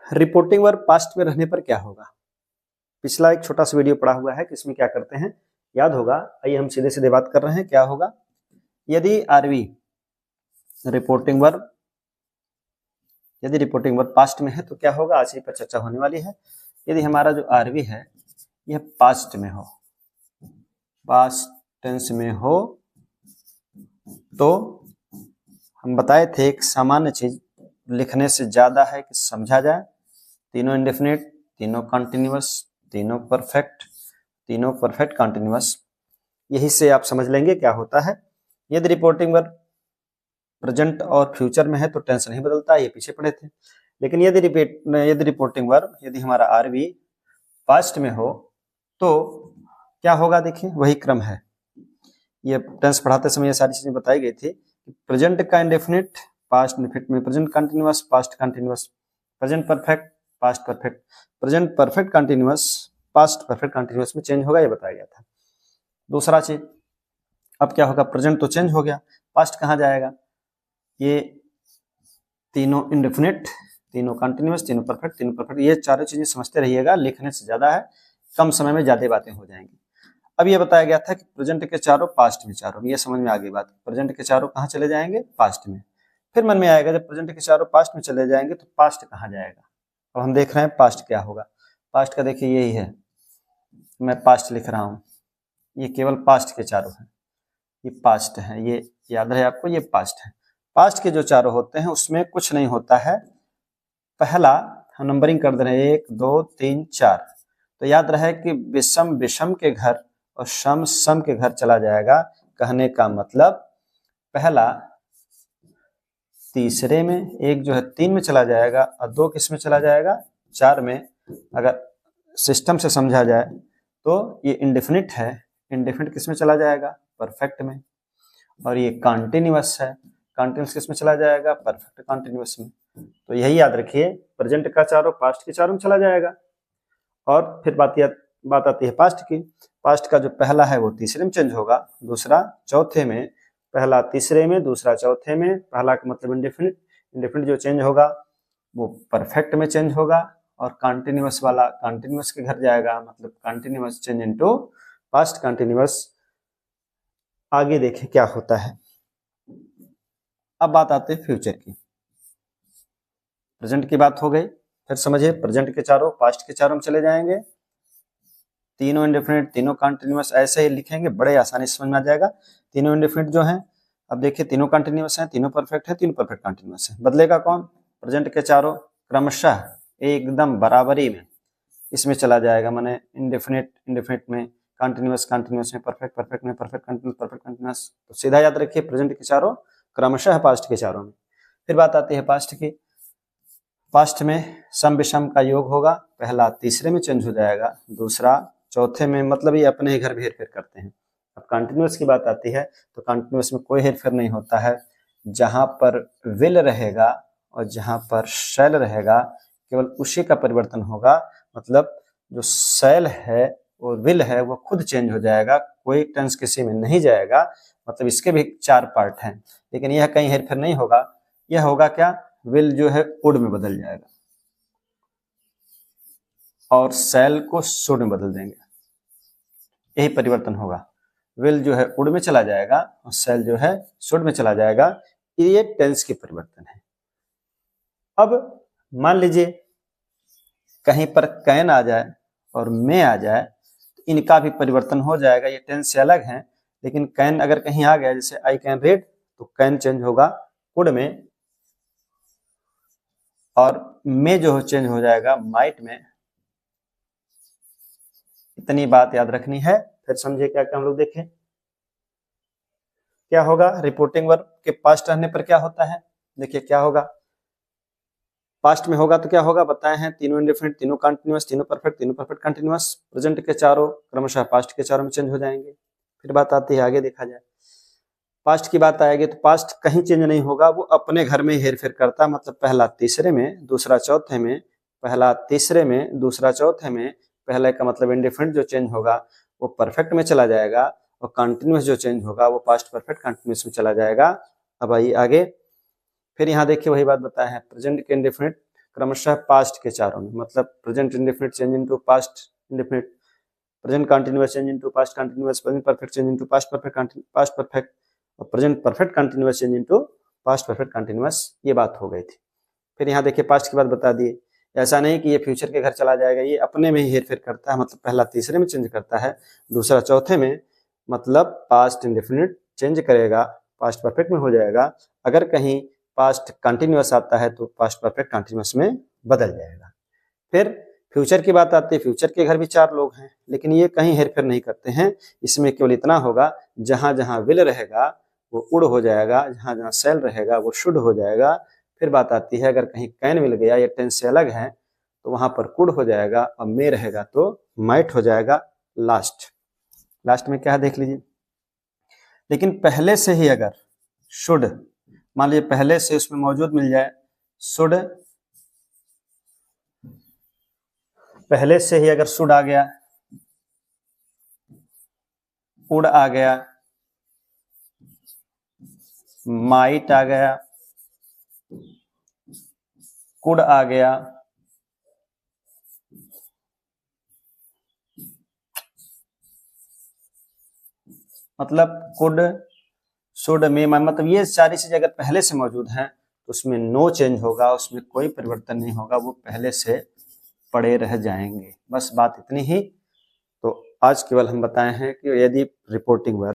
Reporting verb past में रहने पर क्या होगा। पिछला एक छोटा सा वीडियो पड़ा हुआ है कि इसमें क्या करते हैं, याद होगा। आइए हम सीधे सीधे बात कर रहे हैं। क्या होगा यदि आरवी रिपोर्टिंग वर्ब पास्ट में है तो क्या होगा, आज ही पर चर्चा होने वाली है। यदि हमारा जो आरवी है यह पास्ट में हो, पास्ट टेंस में हो, तो हम बताए थे एक सामान्य चीज लिखने से ज्यादा है कि समझा जाए। तीनों इंडेफिनिट, तीनों कॉन्टिन्यूअस, तीनों परफेक्ट कॉन्टिन्यूअस, यही से आप समझ लेंगे क्या होता है। यदि रिपोर्टिंग वर्ब प्रेजेंट और फ्यूचर में है तो टेंस नहीं बदलता, ये पीछे पढ़े थे। लेकिन यदि रिपोर्टिंग वर्ब यदि हमारा आरवी पास्ट में हो तो क्या होगा, देखिए वही क्रम है। ये टेंस पढ़ाते समय ये सारी चीजें बताई गई थी। प्रेजेंट का इंडेफिनिट पास्ट इंडेफिनिट में, present continuous past continuous, present perfect past perfect, present perfect continuous past perfect continuous में चेंज होगा, ये बताया गया था। दूसरा चीज अब क्या होगा, प्रेजेंट तो चेंज हो गया, पास्ट कहाँ जाएगा। ये तीनों इंडेफिनिट, तीनों कंटिन्यूअस, तीनों परफेक्ट, ये चारों चीजें समझते रहिएगा, लिखने से ज्यादा है, कम समय में ज्यादा बातें हो जाएंगी। अब ये बताया गया था कि प्रेजेंट के चारों पास्ट में चारों, ये समझ में आ गई बात। प्रेजेंट के चारों कहाँ चले जाएंगे, पास्ट में। फिर मन में आएगा जब प्रेजेंट के चारों पास्ट में चले जाएंगे तो पास्ट कहाँ जाएगा। अब हम देख रहे हैं पास्ट क्या होगा। पास्ट का देखिए यही है, मैं पास्ट लिख रहा हूँ, ये केवल पास्ट के चारों हैं, ये पास्ट है, ये याद रहे आपको, ये पास्ट है। पास्ट के जो चारों होते हैं उसमें कुछ नहीं होता है। पहला हम नंबरिंग कर दे रहे हैं 1 2 3 4, तो याद रहे कि विषम विषम के घर और सम सम के घर चला जाएगा। कहने का मतलब पहला तीसरे में, एक जो है 3 में चला जाएगा और 2 किस में चला जाएगा, 4 में। अगर सिस्टम से समझा जाए तो ये इंडेफिनिट है, इंडेफिनिट किस में चला जाएगा, परफेक्ट में। और ये कॉन्टिन्यूअस है, कॉन्टिन्यूअस किस में चला जाएगा, परफेक्ट कॉन्टिन्यूअस में। तो यही याद रखिए, प्रेजेंट का चारों पास्ट के चारों में चला जाएगा। और फिर बात आती है पास्ट की। पास्ट का जो पहला है वो तीसरे में चेंज होगा, दूसरा चौथे में, पहला तीसरे में, दूसरा चौथे में। पहला का मतलब इंडेफिनिट, इंडेफिनिट जो चेंज होगा वो परफेक्ट में चेंज होगा। और कॉन्टिन्यूअस वाला कॉन्टिन्यूअस के घर जाएगा, मतलब continuous change into past continuous. आगे देखें क्या होता है। अब बात आती है फ्यूचर की। प्रेजेंट की बात हो गई, फिर समझिए प्रेजेंट के चारों पास्ट के चारों में चले जाएंगे, तीनों इंडेफिनिट, तीनों कॉन्टिन्यूअस, ऐसे ही लिखेंगे, बड़े आसानी से समझ में आ जाएगा। तीनों इंडेफिनिट जो हैं, अब देखिए तीनों कॉन्टिन्यूअस हैं, तीनों परफेक्ट है, तीनों परफेक्ट कॉन्टिन्यूअस है। बदलेगा कौन, प्रेजेंट के चारों क्रमशः एकदम बराबरी में इसमें चला जाएगा, माने इंडेफिनिट इंडेफिनिट में, कंटिन्यूअस कंटिन्यूअस में, परफेक्ट परफेक्ट में, परफेक्ट कंटिन्यूअस। तो सीधा याद रखिए प्रेजेंट के चारों क्रमशः पास्ट के चारों में। फिर बात आती है पास्ट की। पास्ट में सम विषम का योग होगा, पहला तीसरे में चेंज हो जाएगा, दूसरा चौथे में, मतलब ये अपने ही घर भी हेरफेर करते हैं। अब कंटिन्यूअस की बात आती है तो कंटिन्यूअस में कोई हेरफेर नहीं होता है। जहां पर विल रहेगा और जहां पर शैल रहेगा केवल उसी का परिवर्तन होगा। मतलब जो शैल है और विल है वो खुद चेंज हो जाएगा, कोई टेंस किसी में नहीं जाएगा। मतलब इसके भी 4 पार्ट हैं, लेकिन यह कहीं हेरफेर नहीं होगा। यह होगा क्या, विल जो है वुड में बदल जाएगा और शैल को शुड में बदल देंगे, यही परिवर्तन होगा। विल जो है वुड में चला जाएगा और शैल जो है शुड में चला जाएगा। ये टेंस के परिवर्तन है। अब मान लीजिए कहीं पर कैन आ जाए और मे आ जाए तो इनका भी परिवर्तन हो जाएगा। ये टेंस से अलग है, लेकिन कैन अगर कहीं आ गया, जैसे आई कैन रीड, तो कैन चेंज होगा कुड में, और मे जो चेंज हो जाएगा माइट में। इतनी बात याद रखनी है। फिर समझिए क्या क्या हम लोग देखें क्या होगा। रिपोर्टिंग वर्ब के पास्ट रहने पर क्या होता है, देखिए क्या होगा। पास्ट में होगा तो क्या होगा, बताए हैं, तीनों इंडेफिनिट, तीनों कंटिन्यूअस, तीनों परफेक्ट कंटिन्यूअस। प्रेजेंट के चारों क्रमशः पास्ट के चारों में चेंज हो जाएंगे। फिर बात आती है, आगे देखा जाए पास्ट की बात आएगी तो पास्ट कहीं चेंज नहीं होगा, वो अपने घर में हेरफेर करता। मतलब पहला तीसरे में, दूसरा चौथे में, पहला तीसरे में, दूसरा चौथे में। पहले का मतलब इंडेफिनिट जो चेंज होगा वो परफेक्ट में चला जाएगा, और कंटिन्यूअस जो चेंज होगा वो पास्ट परफेक्ट कंटिन्यूअस में चला जाएगा। अब आइए आगे, फिर यहाँ देखिए वही बात बताया है, प्रेजेंट के इंडेफिनिट क्रमशः पास्ट के चारों में, मतलब present indefinite change into past indefinite, present continuous change into past continuous, present perfect change into past perfect और present perfect continuous change into past perfect continuous, ये बात हो गई थी। फिर यहाँ देखिए पास्ट की बात बता दिए, ऐसा नहीं कि ये फ्यूचर के घर चला जाएगा, ये अपने में ही हेरफेर करता है, मतलब पहला तीसरे में चेंज करता है, दूसरा चौथे में, मतलब पास्ट इंडेफिनिट चेंज करेगा, पास्ट परफेक्ट में हो जाएगा। अगर कहीं पास्ट कंटिन्यूअस आता है तो पास्ट परफेक्ट कंटिन्यूअस में बदल जाएगा। फिर फ्यूचर की बात आती है, फ्यूचर के घर भी 4 लोग हैं, लेकिन ये कहीं हेरफेर नहीं करते हैं, इसमें केवल इतना होगा, जहां जहां विल रहेगा वो उड़ हो जाएगा, जहां जहां सेल रहेगा वो शुड हो जाएगा। फिर बात आती है, अगर कहीं कैन मिल गया, ये टेंस से अलग है, तो वहां पर कुड हो जाएगा, और मे रहेगा तो माइट हो जाएगा। लास्ट में क्या है देख लीजिए, लेकिन पहले से ही अगर शुड, मान लीजिए पहले से उसमें मौजूद मिल जाए, शुड, पहले से ही अगर शुड आ गया, उड आ गया, माइट आ गया, कुड आ गया, मतलब कुड, शुड, मे, मतलब ये सारी चीजें अगर पहले से मौजूद हैं तो उसमें नो चेंज होगा, उसमें कोई परिवर्तन नहीं होगा, वो पहले से पड़े रह जाएंगे। बस बात इतनी ही। तो आज केवल हम बताए हैं कि यदि रिपोर्टिंग वर्ब